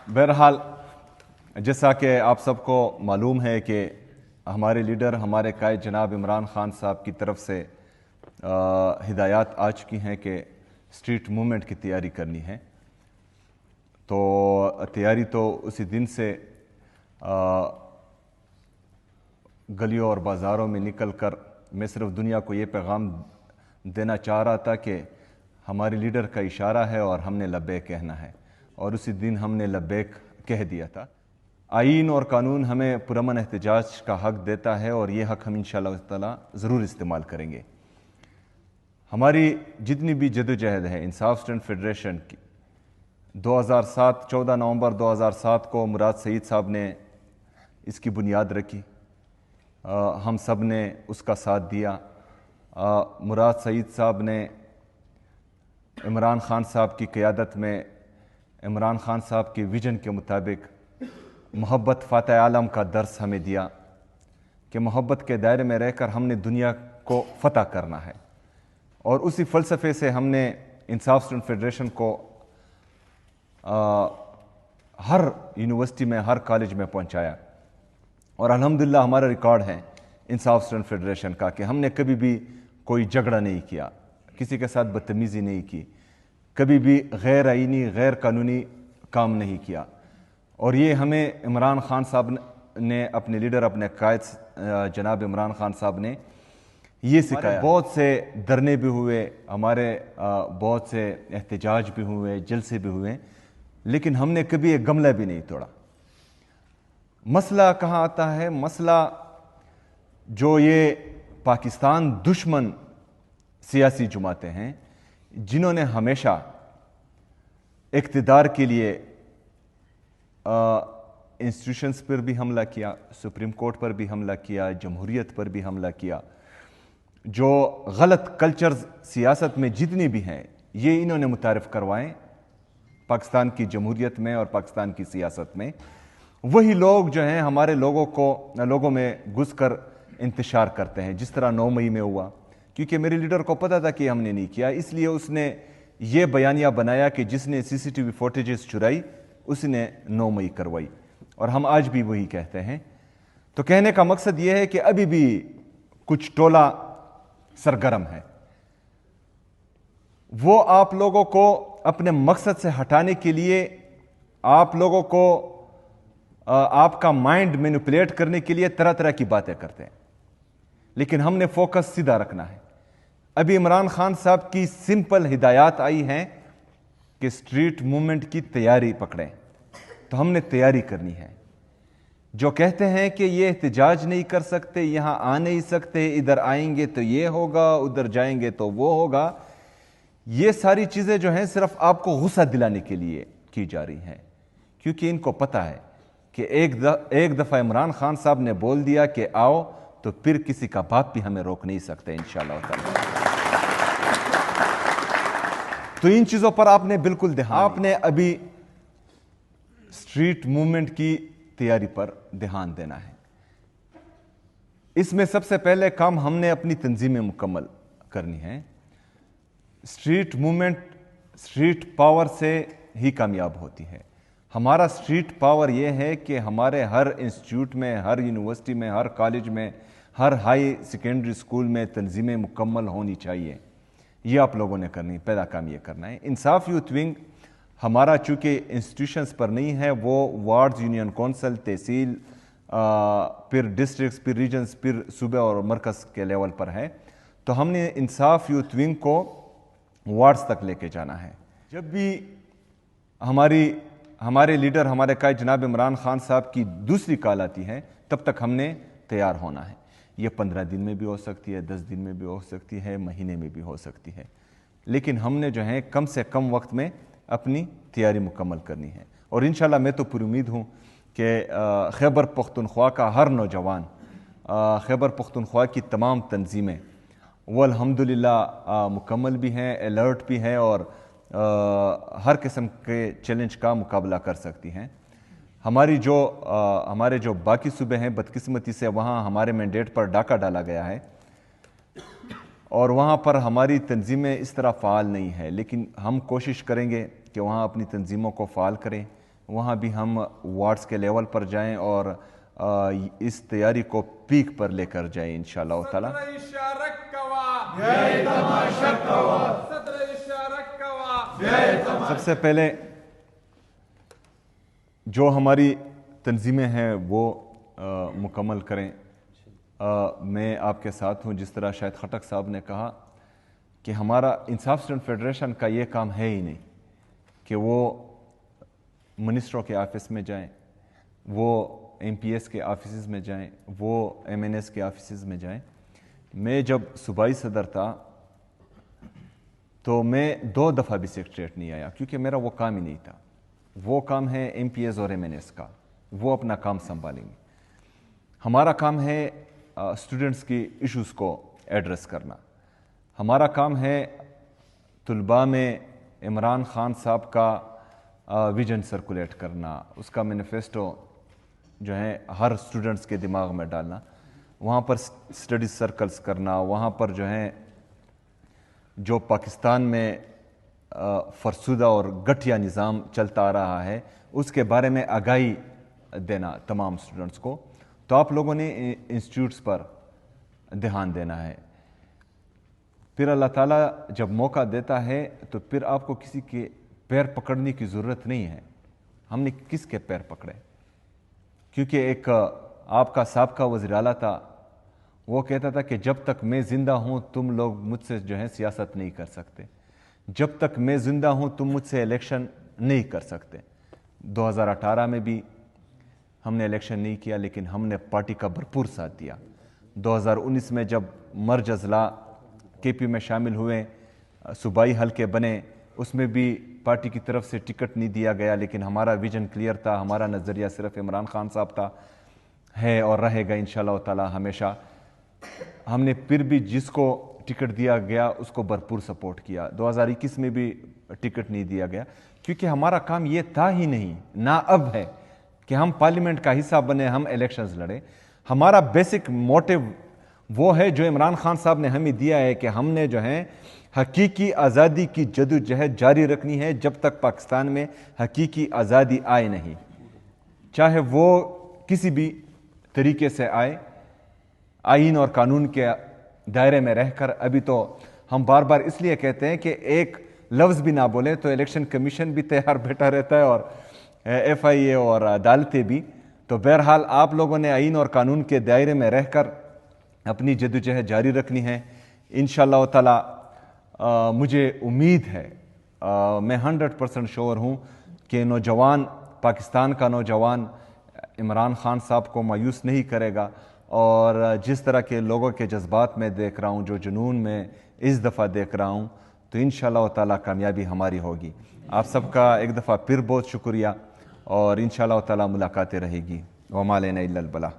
بہرحال جیسا کہ آپ سب کو معلوم ہے کہ ہمارے لیڈر ہمارے قائد جناب عمران خان صاحب کی طرف سے ہدایات آ چکی ہیں کہ اسٹریٹ موومنٹ کی تیاری کرنی ہے. تو تیاری تو اسی دن سے گلیوں اور بازاروں میں نکل کر میں صرف دنیا کو یہ پیغام دینا چاہ رہا تھا کہ ہمارے لیڈر کا اشارہ ہے اور ہم نے لبیک کہنا ہے، اور اسی دن ہم نے لبیک کہہ دیا تھا. آئین اور قانون ہمیں پرامن احتجاج کا حق دیتا ہے اور یہ حق ہم انشاءاللہ تعالی ضرور استعمال کریں گے. ہماری جتنی بھی جدوجہد ہے انصاف اسٹوڈنٹ فیڈریشن کی 14 نومبر 2007 کو مراد سعید صاحب نے اس کی بنیاد رکھی. ہم سب نے اس کا ساتھ دیا. مراد سعید صاحب نے عمران خان صاحب کی قیادت میں عمران خان صاحب کی ویژن کے مطابق محبت فاتح عالم کا درس ہمیں دیا کہ محبت کے دائرے میں رہ کر ہم نے دنیا کو فتح کرنا ہے، اور اسی فلسفے سے ہم نے انصاف اسٹوڈنٹ فیڈریشن کو ہر یونیورسٹی میں ہر کالج میں پہنچایا. اور الحمدللہ ہمارا ریکارڈ ہے انصاف اسٹوڈنٹ فیڈریشن کا کہ ہم نے کبھی بھی کوئی جھگڑا نہیں کیا، کسی کے ساتھ بدتمیزی نہیں کی، کبھی بھی غیر آئینی غیر قانونی کام نہیں کیا. اور یہ ہمیں عمران خان صاحب نے اپنے لیڈر اپنے قائد جناب عمران خان صاحب نے یہ سکھایا. بہت سے دھرنے بھی ہوئے، ہمارے بہت سے احتجاج بھی ہوئے، جلسے بھی ہوئے، لیکن ہم نے کبھی ایک گملہ بھی نہیں توڑا. مسئلہ کہاں آتا ہے؟ مسئلہ جو یہ پاکستان دشمن سیاسی جماعتیں ہیں جنہوں نے ہمیشہ اقتدار کے لیے انسٹیٹیوشنز پر بھی حملہ کیا، سپریم کورٹ پر بھی حملہ کیا، جمہوریت پر بھی حملہ کیا، جو غلط کلچرز سیاست میں جتنی بھی ہیں یہ انہوں نے متعارف کروائیں پاکستان کی جمہوریت میں اور پاکستان کی سیاست میں. وہی لوگ جو ہیں ہمارے لوگوں میں گھس کر انتشار کرتے ہیں، جس طرح 9 مئی میں ہوا. کیونکہ میرے لیڈر کو پتہ تھا کہ ہم نے نہیں کیا، اس لیے اس نے یہ بیانیہ بنایا کہ جس نے CCTV فوٹیجز چرائی اس نے 9 مئی کروائی، اور ہم آج بھی وہی کہتے ہیں. تو کہنے کا مقصد یہ ہے کہ ابھی بھی کچھ ٹولہ سرگرم ہے، وہ آپ لوگوں کو اپنے مقصد سے ہٹانے کے لیے، آپ لوگوں کو آپ کا مائنڈ مینیپولیٹ کرنے کے لیے طرح طرح کی باتیں کرتے ہیں. لیکن ہم نے فوکس سیدھا رکھنا ہے. ابھی عمران خان صاحب کی سمپل ہدایات آئی ہیں کہ اسٹریٹ موومنٹ کی تیاری پکڑیں، تو ہم نے تیاری کرنی ہے. جو کہتے ہیں کہ یہ احتجاج نہیں کر سکتے، یہاں آ نہیں سکتے، ادھر آئیں گے تو یہ ہوگا، ادھر جائیں گے تو وہ ہوگا، یہ ساری چیزیں جو ہیں صرف آپ کو غصہ دلانے کے لیے کی جا رہی ہیں. کیونکہ ان کو پتہ ہے کہ ایک دفعہ عمران خان صاحب نے بول دیا کہ آؤ، تو پھر کسی کا باپ بھی ہمیں روک نہیں سکتے انشاءاللہ تعالی. تو ان چیزوں پر آپ نے بالکل دھیان، آپ نے ابھی اسٹریٹ موومنٹ کی تیاری پر دھیان دینا ہے. اس میں سب سے پہلے کام ہم نے اپنی تنظیمیں مکمل کرنی ہے. اسٹریٹ موومنٹ اسٹریٹ پاور سے ہی کامیاب ہوتی ہے. ہمارا اسٹریٹ پاور یہ ہے کہ ہمارے ہر انسٹیٹیوٹ میں، ہر یونیورسٹی میں، ہر کالج میں، ہر ہائی سیکنڈری اسکول میں تنظیمیں مکمل ہونی چاہیے. یہ آپ لوگوں نے کرنی، پہلا کام یہ کرنا ہے. انصاف یوتھ ونگ ہمارا چونکہ انسٹیٹیوشنز پر نہیں ہے، وہ وارڈز، یونین کونسل، تحصیل، پھر ڈسٹرکٹس، پھر ریجنز، پھر صوبہ اور مرکز کے لیول پر ہے. تو ہم نے انصاف یوتھ ونگ کو وارڈز تک لے کے جانا ہے. جب بھی ہمارے لیڈر ہمارے قائد جناب عمران خان صاحب کی دوسری کال آتی ہے، تب تک ہم نے تیار ہونا ہے. یہ 15 دن میں بھی ہو سکتی ہے، 10 دن میں بھی ہو سکتی ہے، مہینے میں بھی ہو سکتی ہے، لیکن ہم نے جو ہے کم سے کم وقت میں اپنی تیاری مکمل کرنی ہے. اور انشاءاللہ میں تو پوری امید ہوں کہ خیبر پختونخوا کا ہر نوجوان، خیبر پختونخوا کی تمام تنظیمیں وہ الحمدللہ مکمل بھی ہیں، الرٹ بھی ہیں، اور ہر قسم کے چیلنج کا مقابلہ کر سکتی ہیں. ہمارے جو باقی صوبے ہیں، بدقسمتی سے وہاں ہمارے مینڈیٹ پر ڈاکہ ڈالا گیا ہے اور وہاں پر ہماری تنظیمیں اس طرح فعال نہیں ہیں، لیکن ہم کوشش کریں گے کہ وہاں اپنی تنظیموں کو فعال کریں. وہاں بھی ہم وارڈز کے لیول پر جائیں اور اس تیاری کو پیک پر لے کر جائیں انشاءاللہ تعالی. سب سے پہلے جو ہماری تنظیمیں ہیں وہ مکمل کریں. میں آپ کے ساتھ ہوں. جس طرح شاید خٹک صاحب نے کہا کہ ہمارا انصاف اسٹوڈنٹ فیڈریشن کا یہ کام ہے ہی نہیں کہ وہ منسٹروں کے آفس میں جائیں, وہ ایم پی ایس کے آفیسز میں جائیں, وہ ایم این ایس کے آفیسز میں جائیں. میں جب صوبائی صدر تھا تو میں 2 دفعہ بھی سیکریٹریٹ نہیں آیا, کیونکہ میرا وہ کام ہی نہیں تھا. وہ کام ہے ایم پی ایس اور ایم این ایس کا, وہ اپنا کام سنبھالیں گے. ہمارا کام ہے اسٹوڈنٹس کی ایشوز کو ایڈریس کرنا. ہمارا کام ہے طلباء میں عمران خان صاحب کا ویژن سرکولیٹ کرنا, اس کا مینیفیسٹو جو ہے ہر اسٹوڈنٹس کے دماغ میں ڈالنا, وہاں پر اسٹڈی سرکلز کرنا, وہاں پر جو ہے جو پاکستان میں فرسودہ اور گٹھیا نظام چلتا آ رہا ہے اس کے بارے میں آگاہی دینا تمام اسٹوڈنٹس کو. تو آپ لوگوں نے انسٹیٹیوٹس پر دھیان دینا ہے. پھر اللہ تعالیٰ جب موقع دیتا ہے تو پھر آپ کو کسی کے پیر پکڑنے کی ضرورت نہیں ہے. ہم نے کس کے پیر پکڑے؟ کیونکہ ایک آپ کا سابقہ وزیر اعلیٰ تھا, وہ کہتا تھا کہ جب تک میں زندہ ہوں تم لوگ مجھ سے جو ہے سیاست نہیں کر سکتے, جب تک میں زندہ ہوں تم مجھ سے الیکشن نہیں کر سکتے. 2018 میں بھی ہم نے الیکشن نہیں کیا, لیکن ہم نے پارٹی کا بھرپور ساتھ دیا. 2019 میں جب مرج اضلاع کے پی میں شامل ہوئے, صوبائی حلقے بنے, اس میں بھی پارٹی کی طرف سے ٹکٹ نہیں دیا گیا, لیکن ہمارا ویژن کلیئر تھا, ہمارا نظریہ صرف عمران خان صاحب تھا, ہے اور رہے گا انشاءاللہ تعالی ہمیشہ. ہم نے پھر بھی جس کو ٹکٹ دیا گیا اس کو بھرپور سپورٹ کیا. 2021 میں بھی ٹکٹ نہیں دیا گیا, کیونکہ ہمارا کام یہ تھا ہی نہیں, نہ اب ہے کہ ہم پارلیمنٹ کا حصہ بنے, ہم الیکشنز لڑے. ہمارا بیسک موٹیو وہ ہے جو عمران خان صاحب نے ہمیں دیا ہے کہ ہم نے جو ہے حقیقی آزادی کی جدوجہد جاری رکھنی ہے جب تک پاکستان میں حقیقی آزادی آئے نہیں, چاہے وہ کسی بھی طریقے سے آئے, آئین اور قانون کے دائرے میں رہ کر. ابھی تو ہم بار بار اس لیے کہتے ہیں کہ ایک لفظ بھی نہ بولیں تو الیکشن کمیشن بھی تیار بیٹھا رہتا ہے اور ایف آئی اے اور عدالتیں بھی. تو بہرحال آپ لوگوں نے آئین اور قانون کے دائرے میں رہ کر اپنی جدوجہد جاری رکھنی ہے انشاءاللہ تعالی. مجھے امید ہے, میں 100% شور ہوں کہ نوجوان, پاکستان کا نوجوان عمران خان صاحب کو مایوس نہیں کرے گا. اور جس طرح کے لوگوں کے جذبات میں دیکھ رہا ہوں, جو جنون میں اس دفعہ دیکھ رہا ہوں, تو انشاءاللہ تعالی کامیابی ہماری ہوگی. آپ سب کا ایک دفعہ پھر بہت شکریہ, اور انشاءاللہ تعالی ملاقاتیں رہے گی. وما علینا الا البلاغ.